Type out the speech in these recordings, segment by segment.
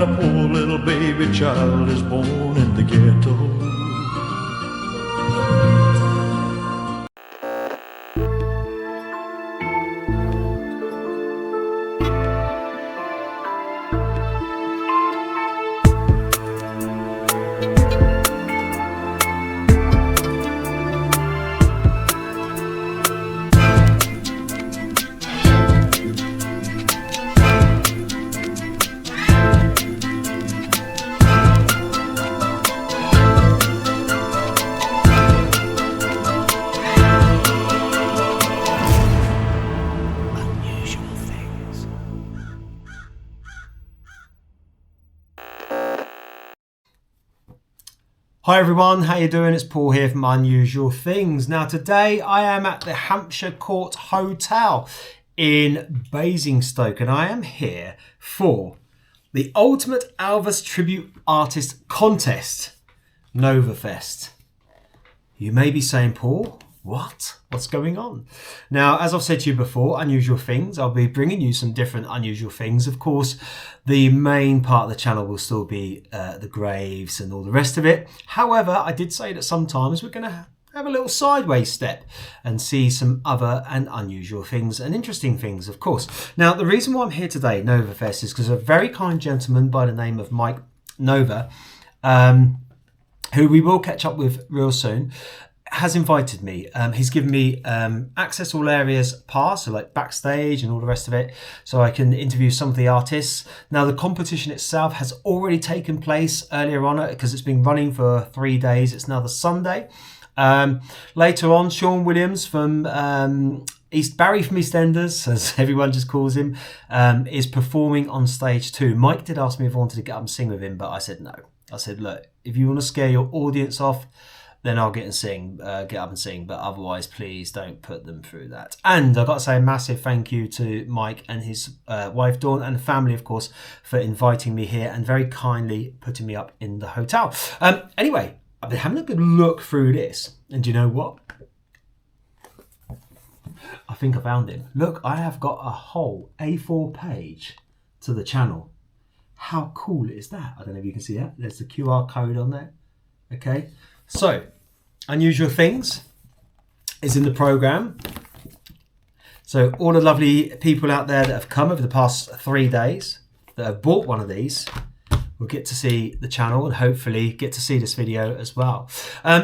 a poor little baby child is born in the ghetto. Hi everyone, how you doing? It's Paul here from Unusual Things. Now today I am at the Hampshire Court Hotel in Basingstoke and I am here for the Ultimate Elvis Tribute Artist Contest, Novafest. You may be saying, Paul, what? What's going on? Now, as I've said to you before, Unusual Things, I'll be bringing you some different unusual things. Of course, the main part of the channel will still be the graves and all the rest of it. However, I did say that sometimes we're going to have a little sideways step and see some other and unusual things and interesting things, of course. Now, the reason why I'm here today, Novafest, is because a very kind gentleman by the name of Mike Nova, who we will catch up with real soon, has invited me. He's given me access to all areas pass, so like Backstage and all the rest of it, so I can interview some of the artists. Now the competition itself has already taken place earlier on because it's been running for 3 days. It's now the Sunday. Later on, Sean Williams from Barry from EastEnders, as everyone just calls him, is performing on stage too. Mike did ask me if I wanted to get up and sing with him, but I said no. I said, look, if you want to scare your audience off, then I'll get up and sing. But otherwise, please don't put them through that. And I've got to say a massive thank you to Mike and his wife Dawn and family, of course, for inviting me here and very kindly putting me up in the hotel. Anyway, I've been having a good look through this, and do you know what? I think I found him. Look, I have got a whole A4 page to the channel. How cool is that? I don't know if you can see that. There's the QR code on there. Okay, so Unusual Things is in the program. So all the lovely people out there that have come over the past 3 days that have bought one of these will get to see the channel and hopefully get to see this video as well.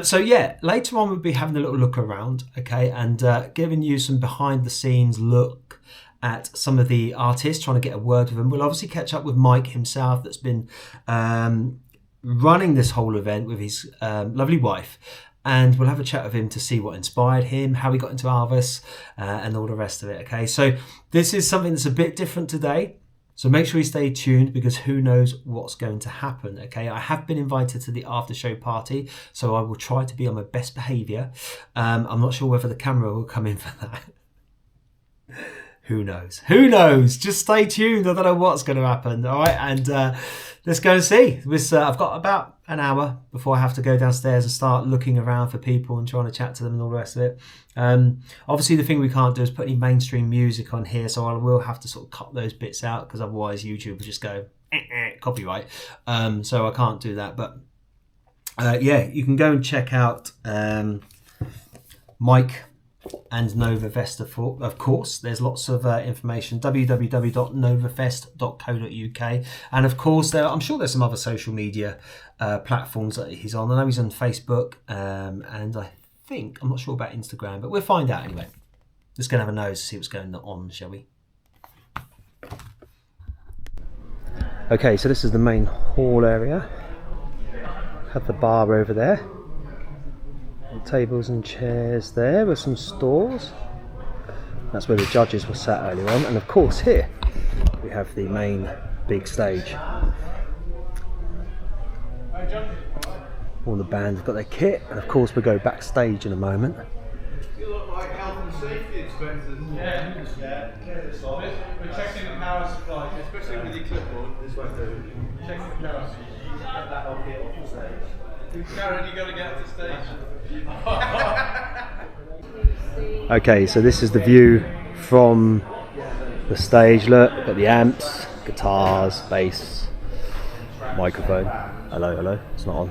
So yeah, later on we'll be having a little look around, okay, and giving you some behind the scenes look at some of the artists, trying to get a word with them. We'll obviously catch up with Mike himself, that's been running this whole event with his lovely wife, and we'll have a chat with him to see what inspired him, how he got into Elvis, and all the rest of it. Okay, so this is something that's a bit different today, so make sure you stay tuned because who knows what's going to happen. Okay, I have been invited to the after show party, so I will try to be on my best behavior. I'm not sure whether the camera will come in for that. Who knows? Who knows? Just stay tuned. I don't know what's going to happen. All right, and let's go and see. I've got about an hour before I have to go downstairs and start looking around for people and trying to chat to them and all the rest of it. Obviously, the thing we can't do is put any mainstream music on here, so I will have to sort of cut those bits out because otherwise YouTube will just go copyright. So I can't do that. But yeah, you can go and check out Mike and Novafest, of course. There's lots of information, www.novafest.co.uk, and of course I'm sure there's some other social media platforms that he's on. I know he's on Facebook, and I think, I'm not sure about Instagram, but we'll find out anyway. Let's go and have a nose to see what's going on, shall we? Okay, so this is the main hall area. Have the bar over there. Tables and chairs there with some stools. That's where the judges were sat earlier on, and of course here we have the main big stage. All the bands have got their kit, and of course we go backstage in a moment. You look like health and safety inspectors. Yeah. We're checking the power supply, especially with your clipboard. This won't do. Checking the power supply. You get that off here off the stage. Darren, you got to get off the stage. Okay, so this is the view from the stage. Look, got the amps, guitars, bass, microphone. Hello, hello. It's not on.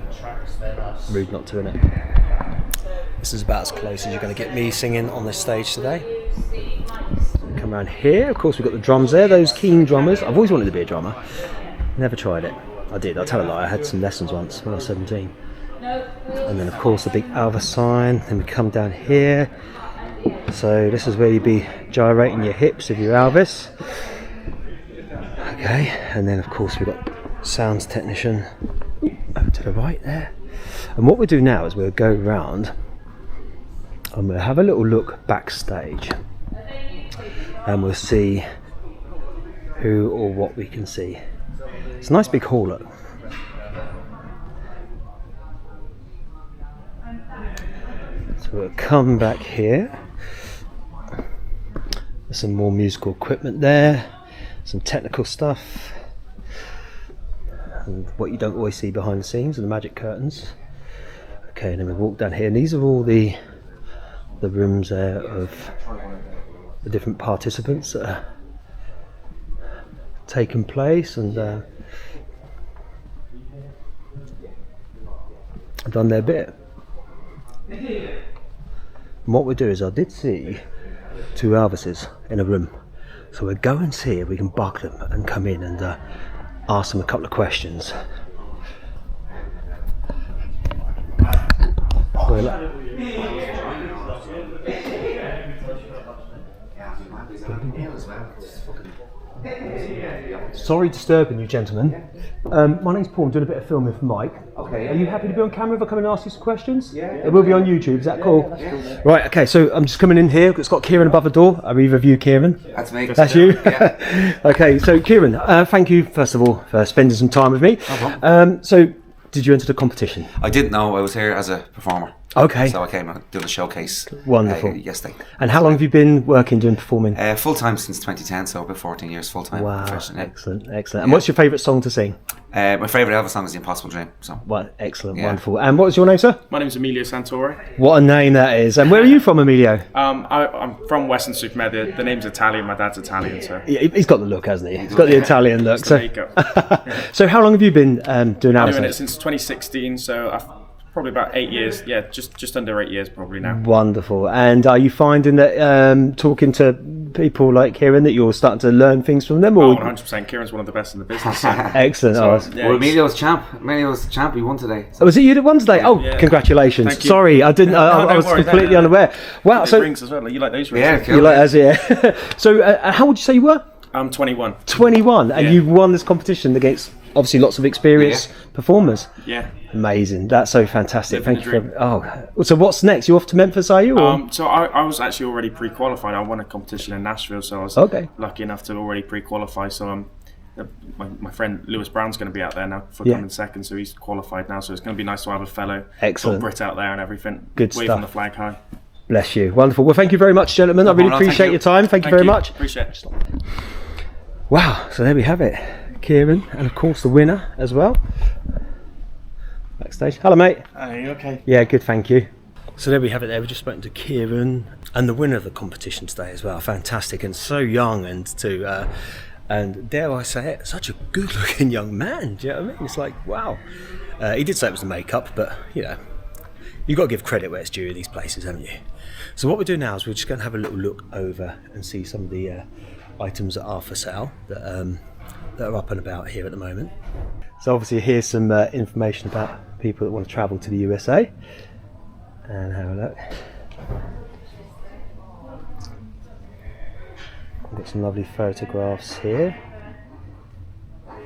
Rude not to, innit? This is about as close as you're going to get me singing on this stage today. Come around here. Of course, we've got the drums there. Those keen drummers. I've always wanted to be a drummer. Never tried it. I did. I'll tell a lie. I had some lessons once when I was 17. And then, of course, the big Elvis sign. Then we come down here. So this is where you'd be gyrating your hips if you're Elvis. Okay, and then of course we've got sounds technician over to the right there. And what we'll do now is we'll go round and we'll have a little look backstage. And we'll see who or what we can see. It's a nice big hall, look. So we'll come back here. There's some more musical equipment there, some technical stuff, and what you don't always see behind the scenes are the magic curtains. Okay, and then we walk down here, and these are all the rooms there of the different participants that are taking place and done their bit. And what we do is, I did see 2 Elvises in a room, so we'll go and see if we can bug them and come in and ask them a couple of questions. Sorry disturbing you, gentlemen. My name's Paul. I'm doing a bit of filming for Mike. Okay. Are you happy to be on camera if I come and ask you some questions? Yeah. It will be on YouTube. Is that cool? Yeah, that's cool. Right. Okay. So I'm just coming in here. It's got Kieran above the door. Are either of you Kieran? That's me. That's you. Yeah. Okay. So Kieran, thank you first of all for spending some time with me. So, did you enter the competition? I didn't know. I was here as a performer. Okay. So I came and did a showcase. Wonderful. Yesterday. And how long have you been working doing performing? Full time since 2010, so about 14 years full time. Wow. Yeah. Excellent. Excellent. And what's your favourite song to sing? My favourite Elvis song is The Impossible Dream. So. Well, excellent. Yeah. Wonderful. And what's your name, sir? My name's Emilio Santoro. What a name that is. And where are you from, Emilio? I'm from Western-super-Mare. The name's Italian. My dad's Italian, so. Yeah, he's got the look, hasn't he? He's got the Italian look. So. So how long have you been doing Elvis? I'm doing it since 2016, so I've probably about 8 years. Yeah, just under 8 years probably now. Wonderful. And are you finding that talking to people like Kieran that you're starting to learn things from them? Or? 100%. Kieran's one of the best in the business. So. Excellent. So, well, Emilio's champ. Emilio's champ. He won today. So. Oh, was it you that won today? Oh, yeah. Congratulations. Thank you. Sorry, I didn't. I was completely unaware. Wow. So rings as well. You like those rings? Yeah, cool. You like us, yeah. So how would you say you were? I'm 21. 21, and you've won this competition against obviously lots of experienced performers. Yeah. Amazing. That's so fantastic. Thank you. So what's next? You off to Memphis, are you? Or? So I was actually already pre-qualified. I won a competition in Nashville, so I was lucky enough to already pre-qualify. So my friend Lewis Brown's going to be out there now for coming second, so he's qualified now. So it's going to be nice to have a fellow Brit out there and everything. Good waving stuff. the flag high. Bless you. Wonderful. Well, thank you very much, gentlemen. I really appreciate your time. Thank you very much. Appreciate it. Wow. So there we have it. Kieran, and of course the winner as well. Backstage. Hello, mate. Are you okay? Yeah, good, thank you. So there we have it there. We've just spoken to Kieran and the winner of the competition today as well. Fantastic, and so young, and and dare I say it, such a good looking young man. Do you know what I mean? It's like, wow. He did say it was the makeup, but you know, you've got to give credit where it's due in these places, haven't you? So what we're doing now is we're just going to have a little look over and see some of the items that are for sale that are up and about here at the moment. So obviously here's some information about people that want to travel to the USA, and have a look. We've got some lovely photographs here,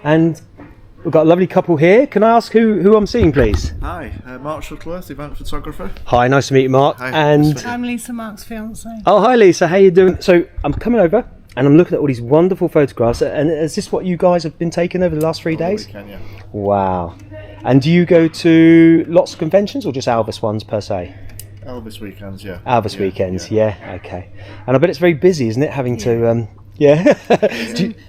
and we've got a lovely couple here. Can I ask who I'm seeing, please? Hi, Mark Shuttleworth, event photographer. Hi, nice to meet you, Mark. Hi, and I'm Lisa, Mark's fiancée. Oh, hi Lisa, how you doing? So I'm coming over and I'm looking at all these wonderful photographs, and is this what you guys have been taking over the last 3 days? Weekend, yeah. Wow. And do you go to lots of conventions or just Elvis ones per se? Elvis weekends, yeah. Elvis weekends, yeah, okay. And I bet it's very busy, isn't it, having to,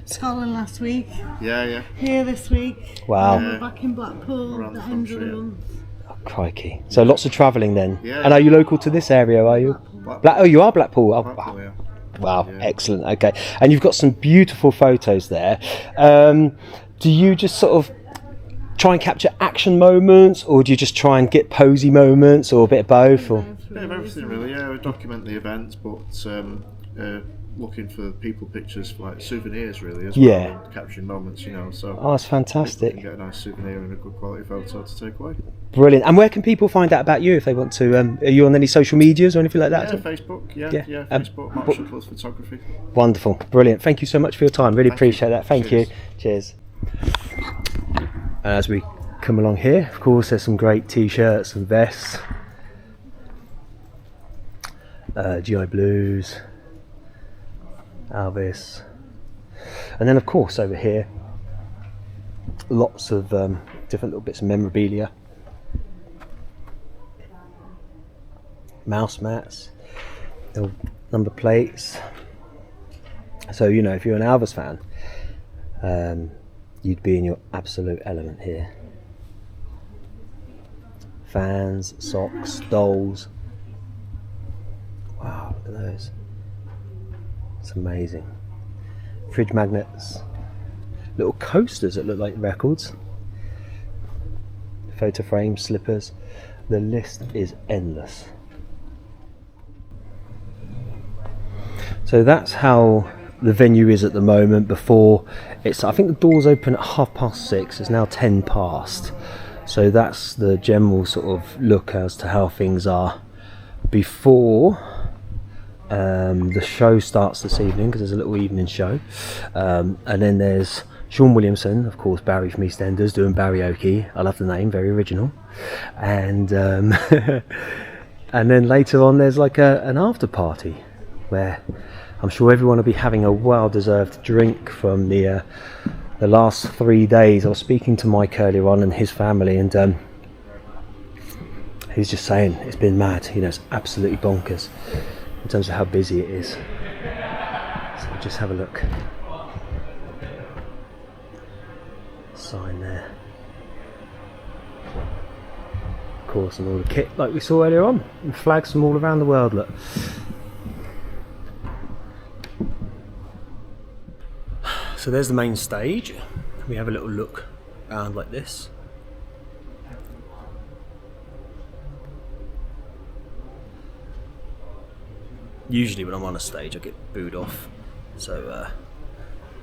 Scotland last week. Yeah. Here this week. Wow. Back in Blackpool Around the at the end of the country, month. Oh, crikey. So lots of travelling then. Yeah. And are you local to this area, are you? Blackpool. You are Blackpool. Oh, Blackpool, wow. yeah. Wow, Yeah. excellent. Okay, and you've got some beautiful photos there. Do you just sort of try and capture action moments, or do you just try and get posy moments, or a bit of both? Or bit of everything really. Yeah, we document the events, but looking for people pictures for like souvenirs really as well. Yeah. And capturing moments, you know. So oh, it's fantastic. you can get a nice souvenir and a good quality photo to take away. Brilliant. And where can people find out about you if they want to? Are you on any social medias or anything like that? Yeah, Facebook. Yeah. Facebook. Mark Shuttle's photography. Wonderful. Brilliant. Thank you so much for your time. Really appreciate that. Thank you. Cheers. As we come along here, of course, there's some great t-shirts and vests. GI Blues, Elvis, and then of course over here lots of different little bits of memorabilia, mouse mats, little number plates. So you know, if you're an Elvis fan, you'd be in your absolute element here. Fans, socks, dolls. Wow, look at those. It's amazing. Fridge magnets, little coasters that look like records, photo frames, slippers. The list is endless. So that's how the venue is at the moment. Before I think the doors open at 6:30. It's now 10 past. So that's the general sort of look as to how things are before the show starts this evening, because there's a little evening show, and then there's Sean Williamson, of course, Barry from EastEnders, doing Barrioke. I love the name, very original. And and then later on there's like an after party where I'm sure everyone will be having a well-deserved drink from the last 3 days. I was speaking to Mike earlier on and his family, and he's just saying it's been mad. You know, it's absolutely bonkers in terms of how busy it is. So just have a look. Sign there. Of course, and all the kit like we saw earlier on, and flags from all around the world. Look. So there's the main stage. We have a little look around like this. Usually when I'm on a stage I get booed off, so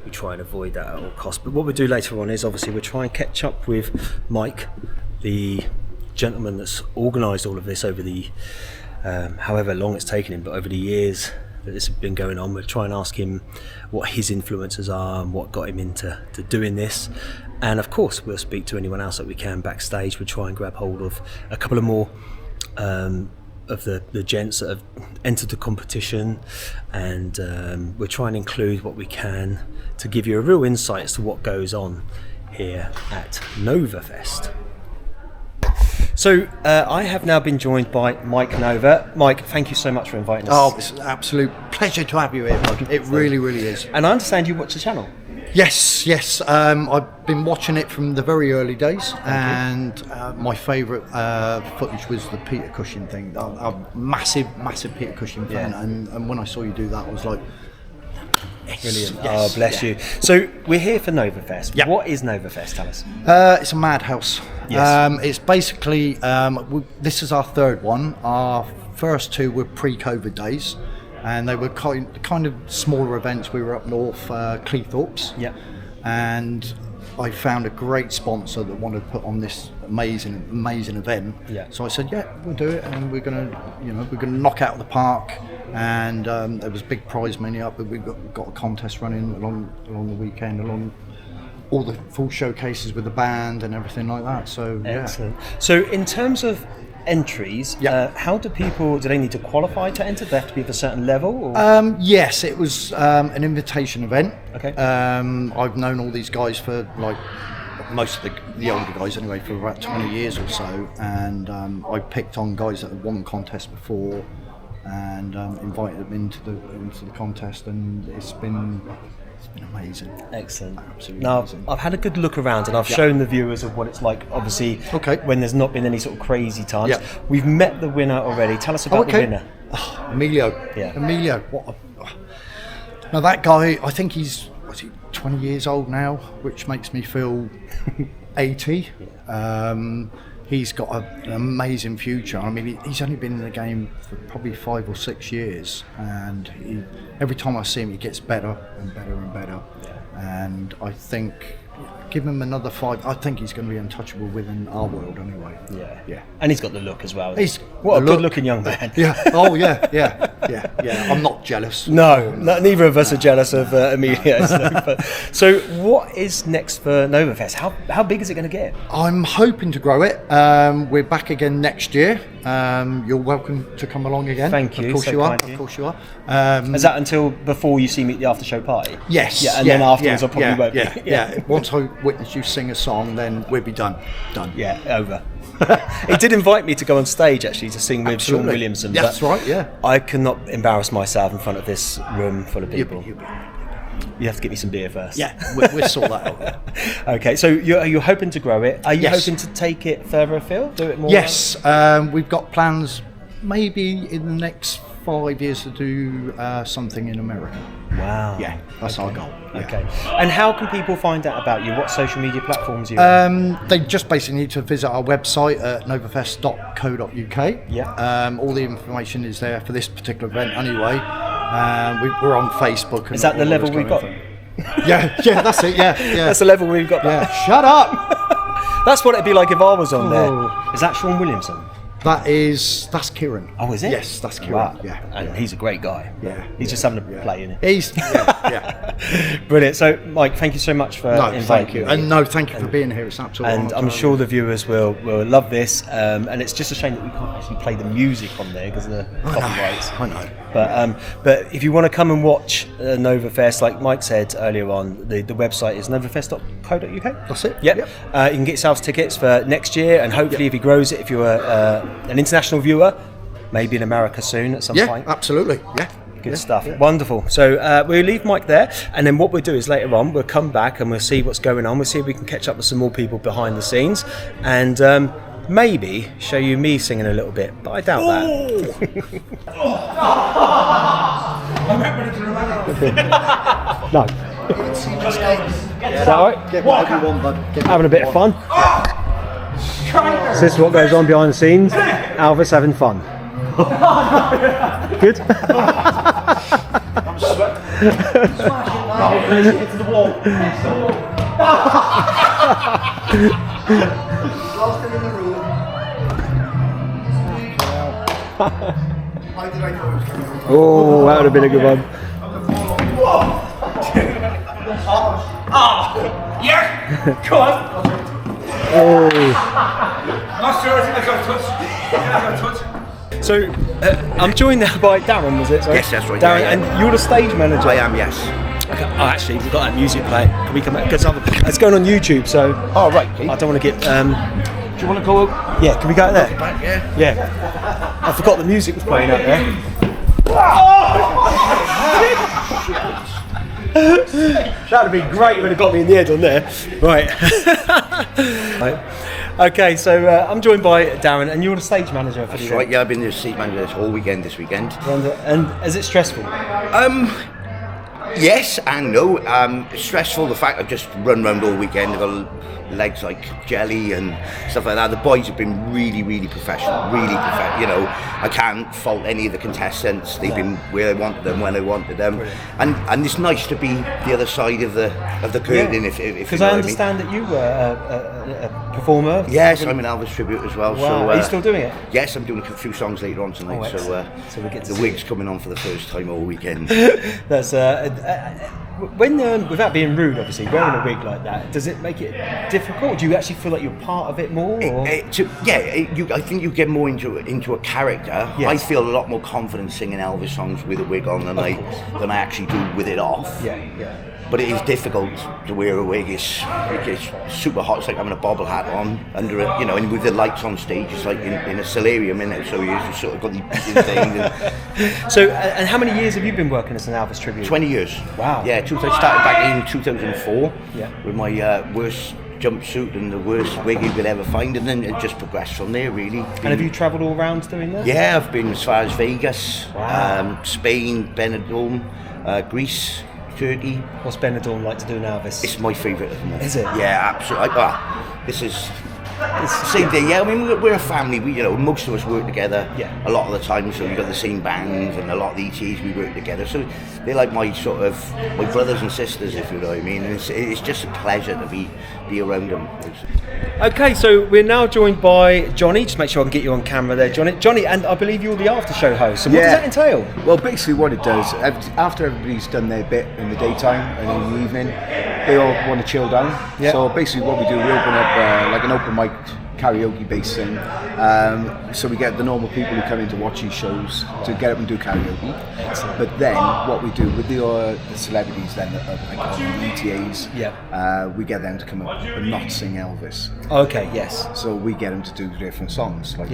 we try and avoid that at all costs. But what we do later on is obviously we'll try and catch up with Mike, the gentleman that's organised all of this over the however long it's taken him, but over the years that this has been going on. We'll try and ask him what his influences are and what got him into doing this, and of course we'll speak to anyone else that we can backstage. We'll try and grab hold of a couple of more of the gents that have entered the competition, and we'll try and include what we can to give you a real insight as to what goes on here at Novafest. So I have now been joined by Mike Nova. Mike, thank you so much for inviting us. Oh, it's an absolute pleasure to have you here, Mike. It really, really is. And I understand you watch the channel. Yes. I've been watching it from the very early days, and my favourite footage was the Peter Cushing thing. I'm a massive Peter Cushing fan, and when I saw you do that, I was like, brilliant. Yes, oh, bless you. So we're here for Novafest. Yep. What is Novafest? Tell us. It's a madhouse. Yes. It's basically, this is our third one. Our first two were pre-COVID days, and they were kind of smaller events. We were up north, Cleethorpes. Yeah. And I found a great sponsor that wanted to put on this amazing event. Yeah. So I said, yeah, we'll do it, and we're gonna knock out of the park. And there was a big prize money up. We got a contest running along the weekend, along all the full showcases with the band and everything like that. So excellent. So in terms of entries, how do they need to qualify to enter? Do they have to be of a certain level? Or? Yes, it was an invitation event. Okay. I've known all these guys for like most of the older guys anyway for about 20 years or so, and I picked on guys that had won contests before and invited them into the contest, and it's been amazing. Excellent. Absolutely now, amazing. I've had a good look around, and I've shown the viewers of what it's like, obviously, when there's not been any sort of crazy times. Yeah. We've met the winner already. Tell us about the winner. Oh, Emilio. Yeah. Emilio. Now that guy, I think he's 20 years old now, which makes me feel 80. He's got an amazing future. I mean, he's only been in the game for probably 5 or 6 years, and every time I see him, he gets better and better and better. And I think, give him another 5. I think he's going to be untouchable within our world anyway. Yeah. And he's got the look as well. What a good-looking young man. Yeah. Oh yeah. I'm not jealous. No, neither of us are jealous of Emilio. So what is next for Novafest? How big is it going to get? I'm hoping to grow it. We're back again next year. You're welcome to come along again. Thank you. Of course so you are. kind Of course you are. Is that until before you see me at the after show party? Yes. Yeah, and then afterwards I probably won't be. Yeah. Once I witness you sing a song, then we'll be done. Yeah, over. He did invite me to go on stage actually to sing with Sean Williamson. That's right, yeah. I cannot embarrass myself in front of this room full of people. You have to get me some beer first. Yeah, we'll sort that out. Okay, so you're hoping to grow it. Are you Yes. hoping to take it further afield? Do it more? Yes, we've got plans maybe in the next 5 years to do something in America. Wow. Yeah, that's our goal. Yeah. Okay. And how can people find out about you? What social media platforms are you on? They just basically need to visit our website at novafest.co.uk. Yeah. All the information is there for this particular event anyway. We're on Facebook. And Is that the level we've got? Yeah, that's it. Yeah. That's the level we've got. Yeah. Shut up. That's what it'd be like if I was on there. Is that Sean Williamson? That's Kieran. Oh, is it? Yes, that's Kieran. Wow. Yeah. And he's a great guy. Yeah. He's just having a play, isn't He's yeah. Brilliant. So, Mike, thank you so much for inviting thank you. me. And thank you for being here. It's absolutely. And I'm sure the viewers will love this. And it's just a shame that we can't actually play the music on there because of the copyrights. I know. But if you want to come and watch Novafest, like Mike said earlier on, the website is novafest.co.uk. That's it. Yep. You can get yourselves tickets for next year, and hopefully if he grows it, if you're an international viewer, maybe in America soon at some point. Yeah, absolutely. Yeah. Good stuff. Yeah. Wonderful. So we'll leave Mike there, and then what we'll do is later on we'll come back and we'll see what's going on. We'll see if we can catch up with some more people behind the scenes, and maybe show you me singing a little bit, but I doubt that. No. Is that alright? Get whatever you want, bud. Having a bit of fun. So this is what goes on behind the scenes. Elvis having fun. Good? I'm sweating. Into the wall. Lost him in the room. How did I know it was coming? Oh, that would have been a good one. Yeah! Come on! Not sure, I think I got a touch. So, I'm joined now by Darren, was it? Sorry? Yes, that's right. Darren, Yeah. and you're the stage manager. I am, yes. Okay. Oh, actually, we've got that music playing. Can we come back? Because it's going on YouTube, so. Oh, right. I don't want to get. Do you want to go? Yeah, can we go out there? Back, yeah. Yeah. I forgot the music was playing out there. That would be great if it had got me in the head on there. Right. Right. Okay, so I'm joined by Darren, and you're the stage manager for That's the right, event. yeah, I've been the stage manager this whole weekend this weekend. And is it stressful? Yes and no. Stressful, the fact I've just run around all weekend, I've got legs like jelly and stuff like that. The boys have been really, really professional, you know. I can't fault any of the contestants. They've been where I wanted them, when I wanted them. And it's nice to be the other side of the curtain, if you know Because what I I mean. understand that you were a performer. Yes, I'm an Elvis tribute as well. Wow. So, Are you still doing it? Yes, I'm doing a few songs later on tonight. Oh, so we get to the see wig's coming on for the first time all weekend. That's when without being rude, obviously, wearing a wig like that, does it make it difficult? Do you actually feel like you're part of it more? Or? I think you get more into a character. Yes. I feel a lot more confident singing Elvis songs with a wig on than I actually do with it off. Yeah. But it is difficult to wear a wig. It's super hot. It's like having a bobble hat on under it, you know. And with the lights on stage, it's like in a solarium, isn't it? So you sort of got these things. So, and how many years have you been working as an Elvis tribute? 20 years. Wow. Yeah, I started back in 2004 Yeah. with my worst jumpsuit and the worst wig you could ever find, and then it just progressed from there, really. And have you travelled all around doing that? Yeah, I've been as far as Vegas, Wow. Spain, Benidorm, Greece, Turkey. What's Benidorm like to do in Elvis? It's my favourite at the moment. Is it? Yeah, absolutely. this is same thing. Yeah, I mean we're a family. We, you know, most of us work together. Yeah. A lot of the time, so we've got the same bands, and a lot of the ETAs we work together. So they're like my sort of my brothers and sisters, if you know what I mean. And it's just a pleasure to be around them. Okay, so we're now joined by Johnny. Just make sure I can get you on camera there, Johnny. Johnny, and I believe you're the after show host. So what does that entail? Well, basically what it does, after everybody's done their bit in the daytime and in the evening, they all want to chill down. Yeah. So basically what we do, we open up like an open mic karaoke based thing. So we get the normal people who come in to watch these shows to get up and do karaoke. Excellent. But then what we do with the celebrities then, like the ETAs, we get them to come up and not sing Elvis. Okay, yes. So we get them to do different songs, like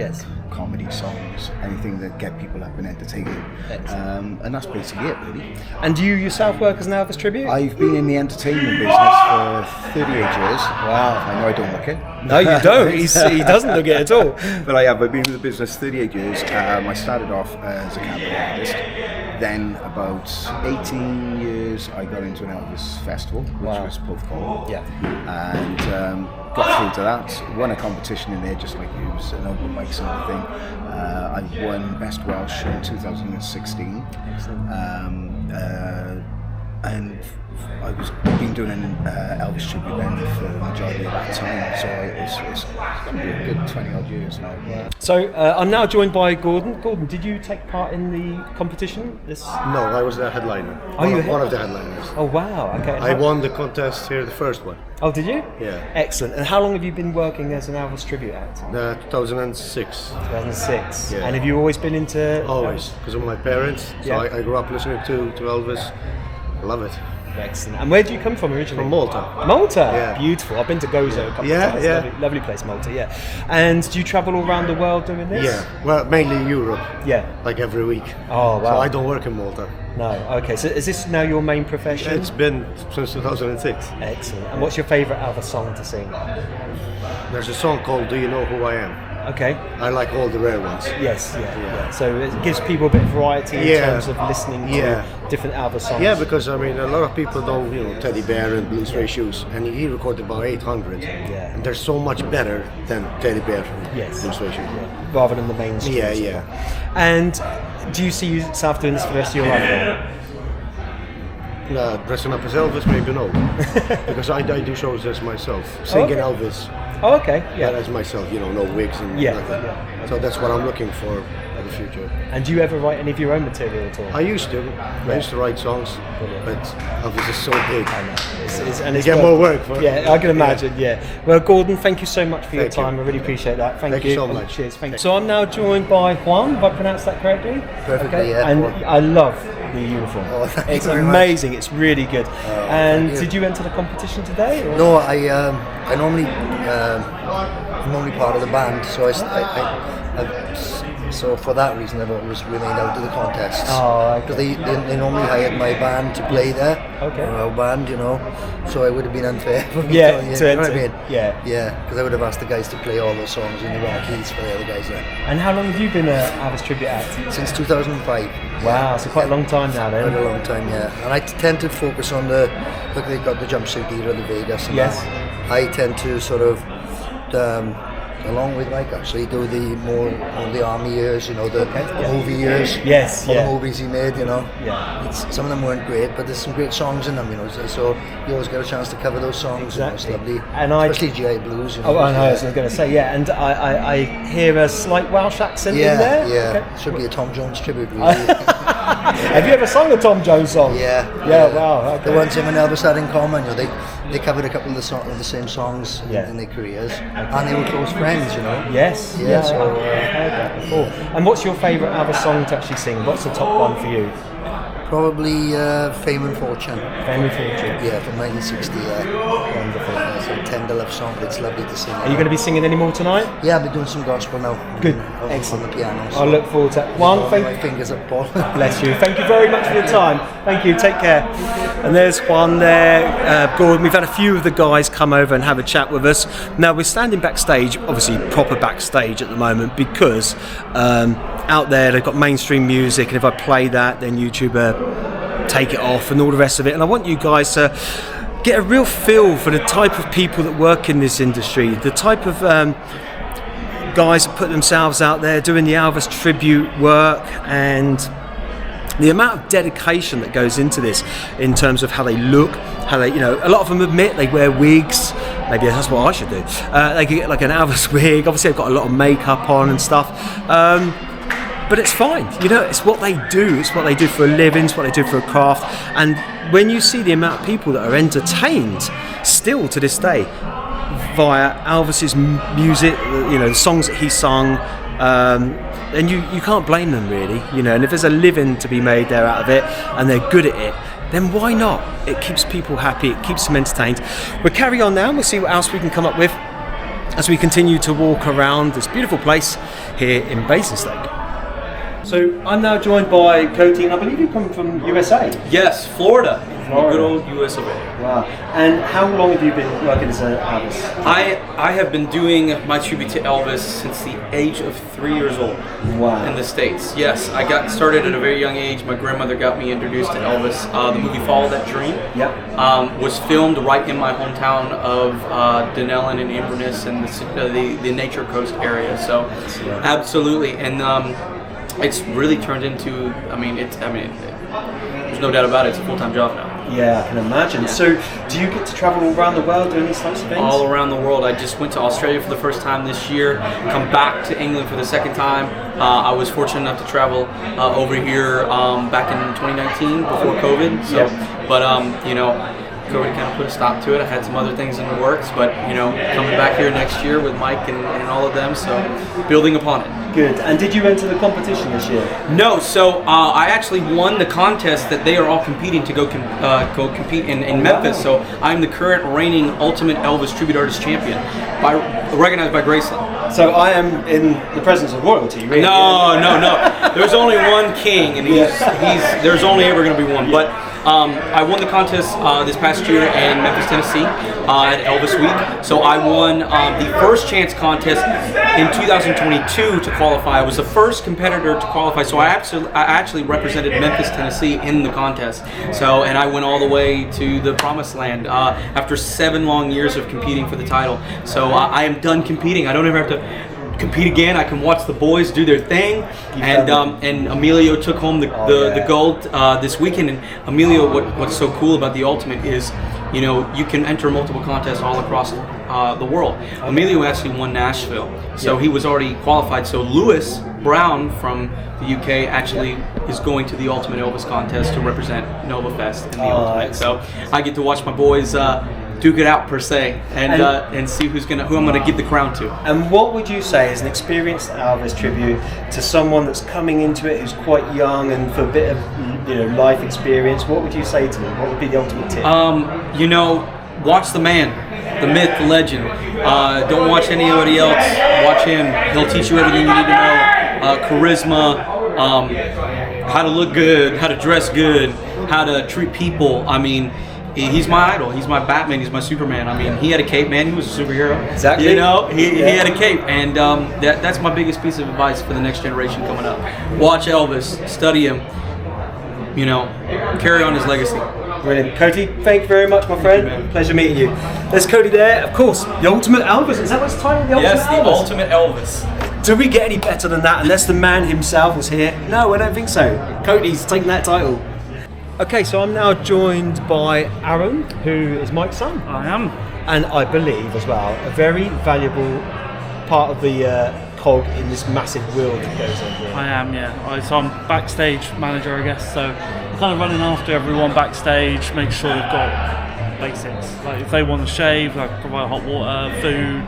comedy songs, anything that get people up and entertaining. And that's basically it, really. And do you yourself work as an Elvis tribute? I've been in the entertainment business for 38 years. Wow. I know I don't look it. No, you don't. He doesn't look it at all. But I have. I've been in the business 38 years. I started off as a cabaret artist. Then about 18 years I got into an Elvis festival, which was Puffcall. Yeah. And got through to that. Won a competition in there, just like you. It was an open mic sort of thing. I won Best Welsh in 2016. Excellent. And I've been doing an Elvis tribute band for the majority of that time, so it's going to be a good 20 odd years now. Yeah. So I'm now joined by Gordon. Gordon, did you take part in the competition? No, I was the headliner. One of the headliners. Oh wow! Okay. I won the contest here, the first one. Oh, did you? Yeah. Excellent. And how long have you been working as an Elvis tribute act? 2006. 2006. Yeah. And have you always been into? Always, because of my parents. So I grew up listening to Elvis. Love it. Excellent. And where do you come from originally? From Malta. Malta? Yeah. Beautiful. I've been to Gozo a couple of times. Yeah. Lovely place, Malta, yeah. And do you travel all around the world doing this? Yeah. Well, mainly Europe. Yeah. Like every week. Oh, wow. So I don't work in Malta. No. Okay. So is this now your main profession? It's been since 2006. Excellent. And what's your favourite Elvis song to sing? There's a song called Do You Know Who I Am? Okay. I like all the rare ones. Yes, yeah. So it gives people a bit of variety in terms of listening to different Elvis songs. Yeah, because I mean, a lot of people don't, Teddy Bear and Blue Suede Shoes, and he recorded about 800. Yeah. And they're so much better than Teddy Bear and Blue Suede Shoes. Yeah. Rather than the mainstream. Yeah. And do you see yourself doing this for the rest of your life? Dressing up as Elvis, maybe no. Because I do shows as myself, singing Elvis. Oh, okay. Yeah. As myself, no wigs and nothing. Yeah. So that's what I'm looking for in the future. And do you ever write any of your own material at all? I used to. I used to write songs, but Elvis is so big. I know. And you get more work. Yeah, I can imagine. Yeah. Well, Gordon, thank you so much for your time. I really appreciate that. Thank you so much. Cheers. Thank you. So I'm now joined by Juan. Have I pronounced that correctly? Perfectly. Yeah. And I love the uniform. Oh, thank it's you very amazing. Much. It's really good. And did you enter the competition today? Or? No, I normally I'm only part of the band, so so for that reason I've always remained out of the contests. Oh, because they normally hired my band to play there. Okay. Our band, so it would have been unfair for me. Yeah, you know what I mean? Yeah. Yeah, because I would have asked the guys to play all the songs in the wrong keys for the other guys there. And how long have you been an Elvis tribute act? Since 2005. Wow, so quite a long time now then. Quite a long time, yeah. And I tend to focus on look, they've got the jumpsuit era, the Vegas. And that. I tend to sort of, along with Mike, actually do the more of the army years, the movie years. Yes, all the movies he made, Yeah. Some of them weren't great, but there's some great songs in them, so you always get a chance to cover those songs. Exactly. It's lovely. And especially GI Blues. Oh, I know, I was going to say, yeah, and I hear a slight Welsh accent in there. Yeah, okay. Should be a Tom Jones tribute, really. Have you ever sung a Tom Jones song? Yeah. Wow. Okay. The ones him and Elvis had in common, they covered a couple of the same songs in their careers, and they were close friends, Yes. Yeah. So I've heard that before. And what's your favourite Elvis song to actually sing? What's the top one for you? Probably Fame and Fortune. Fame and Fortune. Yeah, from 1960. Wonderful. It's a tender love song, but it's lovely to sing. Are you going to be singing any more tonight? Yeah, I'll be doing some gospel now. Good. Excellent. On the piano. So I look forward to it. Juan, thank you. My fingers up, Paul. Bless you. Thank you very much for your time. Thank you. Take care. And there's Juan there. Gordon, we've had a few of the guys come over and have a chat with us. Now, we're standing backstage, obviously proper backstage at the moment, because out there they've got mainstream music, and if I play that, then YouTube take it off and all the rest of it. And I want you guys to get a real feel for the type of people that work in this industry, the type of guys that put themselves out there doing the Elvis tribute work, and the amount of dedication that goes into this in terms of how they look, how they, a lot of them admit they wear wigs. Maybe that's what I should do. They can get like an Elvis wig. Obviously, they've got a lot of makeup on and stuff. But it's fine. It's what they do. It's what they do for a living. It's what they do for a craft. And when you see the amount of people that are entertained still to this day via Elvis's music, the songs that he sung, and you can't blame them really, and if there's a living to be made there out of it and they're good at it, then why not? It keeps people happy, it keeps them entertained. We'll carry on now and we'll see what else we can come up with as we continue to walk around this beautiful place here in Basingstoke. So I'm now joined by Cody, and I believe you come from USA. Yes, Florida. Good old US of A. Wow. And how long have you been working as an Elvis? I have been doing my tribute to Elvis since the age of 3 years old. Wow. In the States. Yes, I got started at a very young age. My grandmother got me introduced to Elvis. The movie Follow That Dream was filmed right in my hometown of Dunellen and Inverness and the Nature Coast area. So absolutely. And it's really turned into, there's no doubt about it, it's a full-time job now. Yeah, I can imagine. Yeah. So, do you get to travel all around the world doing these types of things? All around the world. I just went to Australia for the first time this year, come back to England for the second time. I was fortunate enough to travel over here back in 2019 before COVID. So, but COVID kind of put a stop to it. I had some other things in the works, but coming back here next year with Mike and all of them, so building upon it. Good. And did you enter the competition this year? No. So I actually won the contest that they are all competing to go compete in Memphis. So I'm the current reigning Ultimate Elvis Tribute Artist Champion, recognized by Graceland. So I am in the presence of royalty, really? No. There's only one king, and there's only ever going to be one. But I won the contest this past year in Memphis, Tennessee, at Elvis Week. So I won the First Chance contest in 2022 to qualify. I was the first competitor to qualify, so I actually represented Memphis, Tennessee in the contest. So, and I went all the way to the Promised Land after 7 long years of competing for the title. So I am done competing. I don't ever have to compete again. I can watch the boys do their thing, and Emilio took home the gold this weekend. And Emilio, what's so cool about the Ultimate is, you can enter multiple contests all across the world. Emilio actually won Nashville, so he was already qualified. So Lewis Brown from the UK actually is going to the Ultimate Elvis contest to represent Nova Fest in the Ultimate. So I get to watch my boys duke it out per se, and see who I'm gonna give the crown to. And what would you say as an experienced Elvis tribute to someone that's coming into it who's quite young and for a bit of life experience? What would you say to them? What would be the ultimate tip? Watch the man, the myth, the legend. Don't watch anybody else. Watch him. He'll teach you everything you need to know. Charisma, how to look good, how to dress good, how to treat people. He's my idol. He's my Batman. He's my Superman. He had a cape, man. He was a superhero. Exactly. He had a cape, and that's my biggest piece of advice for the next generation coming up. Watch Elvis, study him. Carry on his legacy. Brilliant. Cody, thank you very much, my friend. Pleasure meeting you. There's Cody there, of course. The Ultimate Elvis. Is that what's the title? The Ultimate Elvis? Yes, the Ultimate Elvis. Do we get any better than that unless the man himself was here? No, I don't think so. Cody's taking that title. Okay, so I'm now joined by Aaron, who is Mike's son. I am. And I believe as well, a very valuable part of the cog in this massive wheel that goes on here. I am, yeah. So I'm backstage manager, I guess, so I'm kind of running after everyone backstage, make sure they've got basics. Like if they want to shave, like provide hot water, food,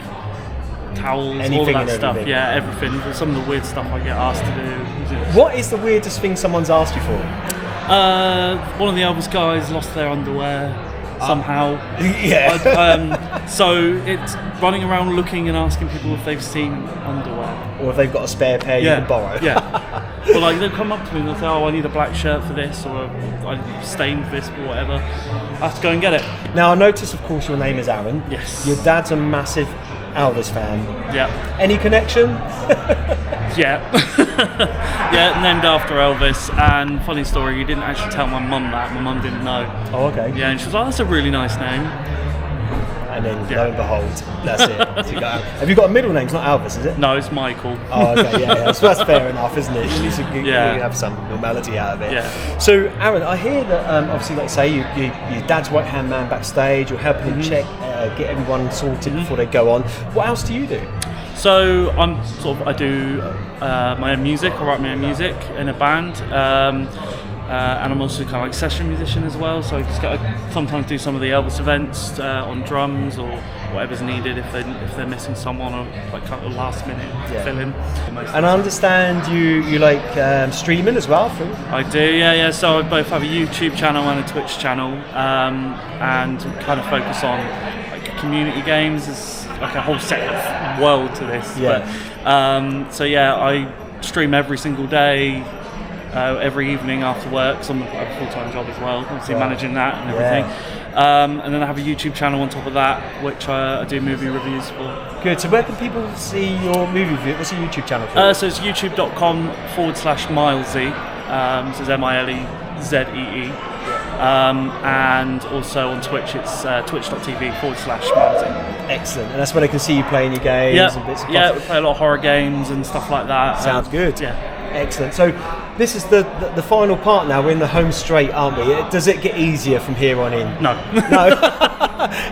towels, anything, all that stuff. Yeah, everything. Some of the weird stuff I get asked to do. What is the weirdest thing someone's asked you for? One of the Elvis guys lost their underwear somehow. Yeah. So it's running around looking and asking people if they've seen underwear. Or if they've got a spare pair you can borrow. Yeah. Well, like they'll come up to me and they'll say, "Oh, I need a black shirt for this," or "I'm stained this," or whatever. I have to go and get it. Now I notice, of course, your name is Aaron. Yes. Your dad's a massive Elvis fan. Yeah. Any connection? Yeah. Yeah, named after Elvis. And funny story, you didn't actually tell my mum that. My mum didn't know. Oh, okay. Yeah, and she was like, that's a really nice name. And then, lo and behold, that's it. So have you got a middle name? It's not Elvis, is it? No, it's Michael. Oh, okay, yeah. So that's fair enough, isn't it? At least you have some normality out of it. Yeah. So, Aaron, I hear that obviously, like say, your dad's right hand man backstage. You're helping him check, get everyone sorted before they go on. What else do you do? So I do my own music. I write my own music in a band. And I'm also kind of like session musician as well, so I just sometimes do some of the Elvis events on drums or whatever's needed if they're missing someone or like kind of last minute fill in. And I understand you like streaming as well. I do, yeah. So I both have a YouTube channel and a Twitch channel, and kind of focus on like community games. There's like a whole separate world to this. Yeah. But, so yeah, I stream every single day. Every evening after work, so I have a full-time job as well, obviously managing that and everything. And then I have a YouTube channel on top of that, which I do movie reviews for. Good. So where can people see your movie review? What's your YouTube channel for? So it's youtube.com/Milesy. So it's MILEZEE. And also on Twitch, it's twitch.tv/Milesy. Excellent. And that's where they can see you playing your games and bits and bobs. Yeah, we play a lot of horror games and stuff like that. Sounds good. Yeah. Excellent. So this is the final part now. We're in the home straight, aren't we? Does it get easier from here on in? No.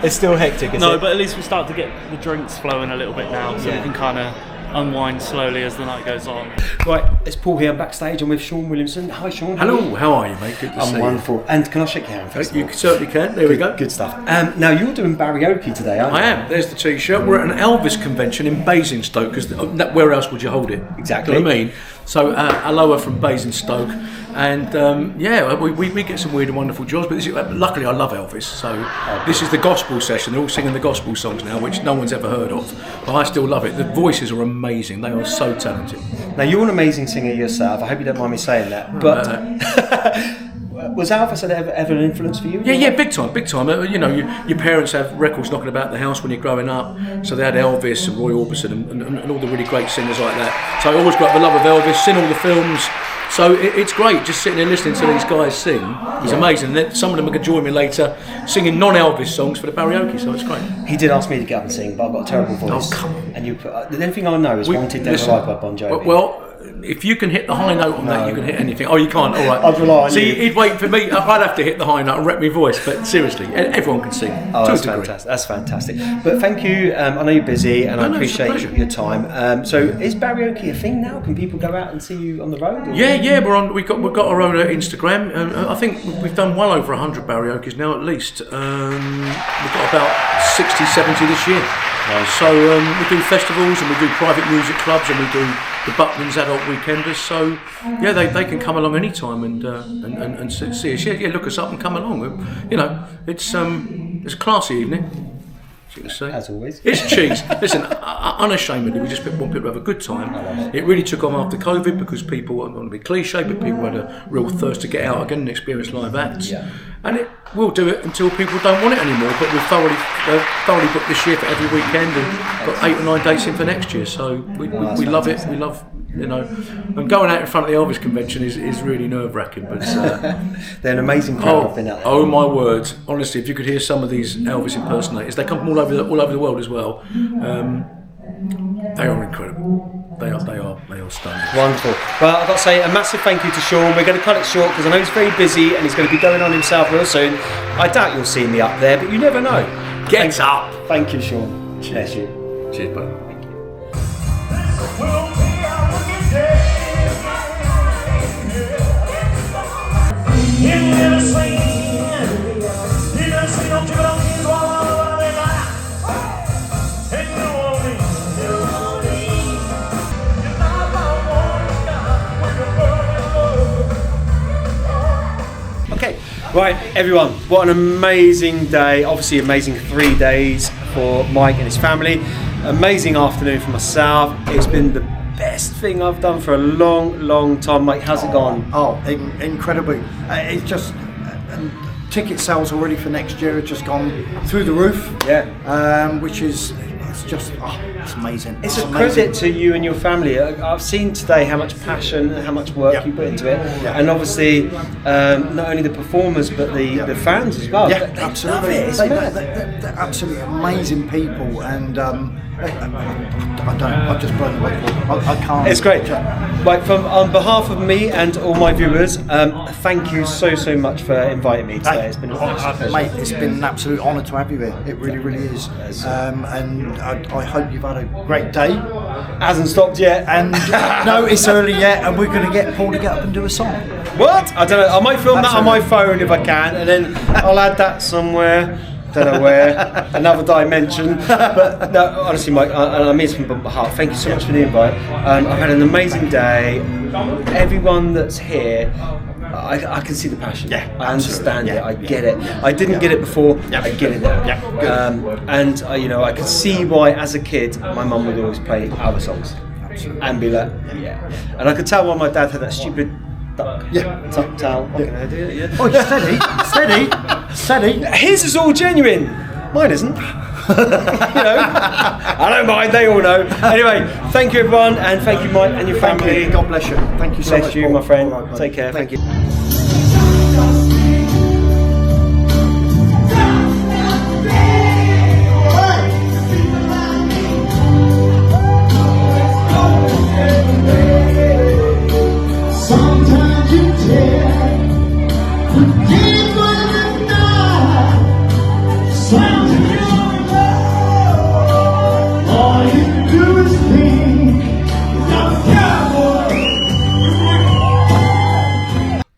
It's still hectic, isn't it? No, but at least we start to get the drinks flowing a little bit now, so we can kind of unwind slowly as the night goes on. Right, it's Paul here backstage. I'm with Sean Williamson. Hi, Sean. Hello, how are you, mate? Good to see you. I'm wonderful. And can I shake your hand first? You certainly can. There we go. Good stuff. Now, you're doing karaoke today, aren't you? I am. There's the T-shirt. We're at an Elvis convention in Basingstoke, because where else would you hold it? Exactly. Do you know what I mean? So, aloha from Basingstoke. And we get some weird and wonderful jobs, but luckily I love Elvis, so this is the gospel session. They're all singing the gospel songs now, which no one's ever heard of, but I still love it. The voices are amazing. They are so talented. Now, you're an amazing singer yourself. I hope you don't mind me saying that, but was Elvis ever an influence for you? Yeah, big time. Your parents have records knocking about the house when you're growing up, so they had Elvis and Roy Orbison and all the really great singers like that. So I always got the love of Elvis, seen all the films. So it's great just sitting there listening to these guys sing. It's amazing. And then some of them are going to join me later singing non-Elvis songs for the karaoke, so it's great. He did ask me to get up and sing, but I've got a terrible voice. Oh, come on. And the only thing I know is Wanted Dead or Alive by Bon Jovi. Well, if you can hit the high note on that, you can hit anything. Oh, you can't? All right. I'd rely on you. See, he'd wait for me. I'd have to hit the high note and wreck my voice, but seriously, everyone can sing. Oh, that's fantastic. That's fantastic. But thank you. I know you're busy, and I appreciate your time. So, is karaoke a thing now? Can people go out and see you on the road? Or? Yeah. We've got our own Instagram. I think we've done well over 100 karaoke's now at least. We've got about 60, 70 this year. Right. So we do festivals and we do private music clubs and we do the Buckman's Adult Weekenders. So yeah, they can come along anytime and see us. Yeah, look us up and come along. It's a classy evening. As always. It's cheese. Listen, unashamedly, we just want people to have a good time. It really took off after COVID because people, I don't want to be cliche, but people had a real thirst to get out again and experience live acts. Yeah. And we'll do it until people don't want it anymore, but we've thoroughly booked this year for every weekend and got 8 or 9 dates in for next year. So we love it. We love, and going out in front of the Elvis convention is really nerve-wracking, but they're an amazing crowd. I've been out there. Oh my word! Honestly, if you could hear some of these Elvis impersonators, they come from all over the world as well. They are incredible. They are stunning. Wonderful. Well, I've got to say a massive thank you to Sean. We're going to cut it short because I know he's very busy and he's going to be going on himself real soon. I doubt you'll see me up there, but you never know. Get up. Thank you, Sean. Cheers. Cheers, buddy. Okay, right, everyone, what an amazing day. Obviously, amazing 3 days for Mike and his family. Amazing afternoon for myself. It's been the best thing I've done for a long time. Mike, how's it gone? Oh, incredibly. It's just ticket sales already for next year have just gone through the roof. Yeah. Which is it's just, it's amazing. It's a credit to you and your family. I've seen today how much passion and how much work you put into it, and obviously not only the performers but the fans as well. Yeah, they absolutely. love it. They're absolutely amazing people, and I'm just blown away. I can't. It's great. Like on behalf of me and all my viewers, thank you so much for inviting me today. It's been an absolute pleasure. Mate, it's been an absolute honour to have you here. It really is. And I hope you've had a great day. Hasn't stopped yet. And no, it's early yet, and we're going to get Paul to get up and do a song. What? I don't know. I might film that on my phone if I can, and then I'll add that somewhere. Don't know where, another dimension. But no, honestly, Mike, I mean it from my heart. Thank you so much for the invite. I've had an amazing day. Everyone that's here, I can see the passion. Yeah, I understand it. I get it. I didn't get it before. I get it now. And I can see why, as a kid, my mum would always play Elvis songs and be like, And I could tell why my dad had that stupid duck. Tuck towel. What can I do? Yeah. Oh, steady. His is all genuine. Mine isn't. I don't mind. They all know. Anyway, thank you everyone, and thank you Mike and your family. God bless you. Thank you so much. Bless you, my friend. Take care. Thank you.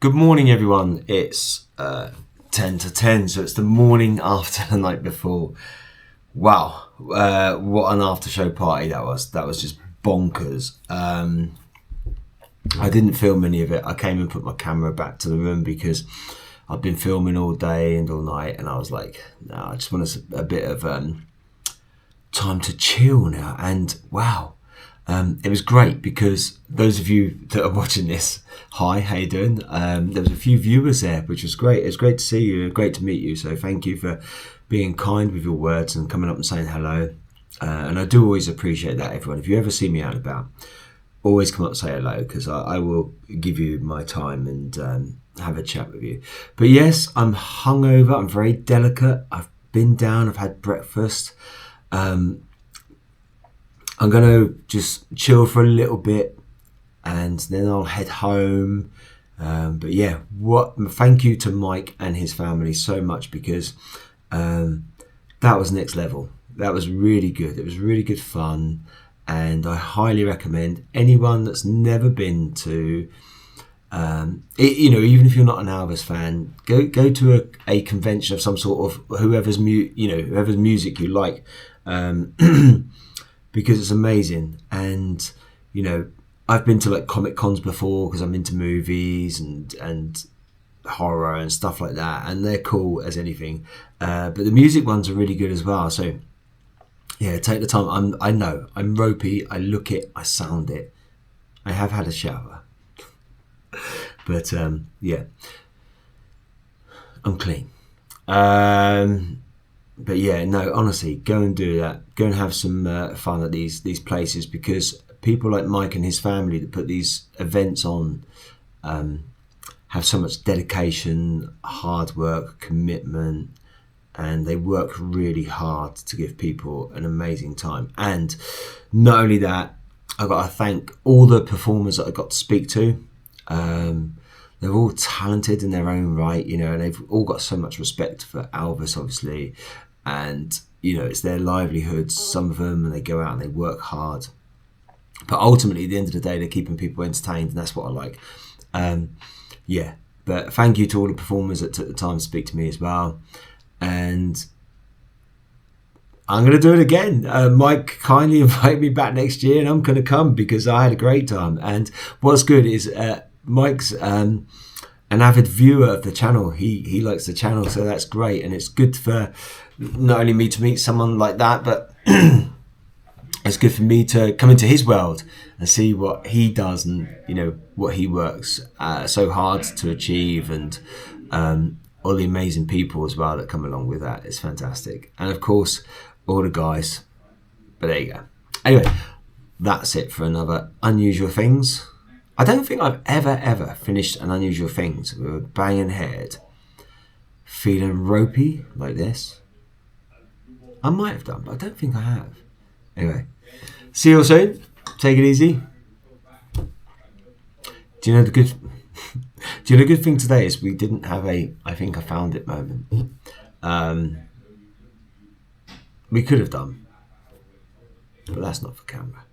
Good morning, everyone. It's 10 to 10, so it's the morning after the night before. Wow, what an after show party that was. That was just bonkers. I didn't film any of it. I came and put my camera back to the room because I've been filming all day and all night, and I was like, no, I just want a bit of time to chill now. And wow, it was great because those of you that are watching this, hi, how you doing? There was a few viewers there, which was great. It was great to see you and great to meet you. So thank you for being kind with your words and coming up and saying hello. And I do always appreciate that, everyone. If you ever see me out and about, always come up and say hello, because I will give you my time and have a chat with you. But yes, I'm hungover. I'm very delicate. I've been down. I've had breakfast. I'm going to just chill for a little bit and then I'll head home. But yeah, thank you to Mike and his family so much, because that was next level. That was really good. It was really good fun. And I highly recommend anyone that's never been to, even if you're not an Elvis fan, go to a convention of some sort of whoever's music you like, because it's amazing. And I've been to like Comic Cons before because I'm into movies and horror and stuff like that, and they're cool as anything. But the music ones are really good as well. So yeah, take the time. I know I'm ropey. I look it. I sound it. I have had a shower, but yeah, I'm clean. But yeah, no, honestly, go and do that. Go and have some fun at these places, because people like Mike and his family that put these events on have so much dedication, hard work, commitment, and they work really hard to give people an amazing time. And not only that, I've got to thank all the performers that I got to speak to. They're all talented in their own right, and they've all got so much respect for Elvis, obviously. And, it's their livelihoods, some of them, and they go out and they work hard. But ultimately, at the end of the day, they're keeping people entertained, and that's what I like. Yeah, but thank you to all the performers that took the time to speak to me as well. And I'm going to do it again. Mike kindly invited me back next year, and I'm going to come because I had a great time. And what's good is Mike's an avid viewer of the channel. He likes the channel, so that's great. And it's good for not only me to meet someone like that, but it's good for me to come into his world and see what he does and what he works so hard to achieve, and all the amazing people as well that come along with that. It's fantastic. And of course, all the guys, But there you go. Anyway, that's it for another Unusual Things. I don't think I've ever finished an Unusual Things with a banging head, feeling ropey like this. I might have done, but I don't think I have. Anyway, see you all soon. Take it easy. Do you know the good thing today is we didn't have a I think I found it moment. We could have done, but that's not for camera.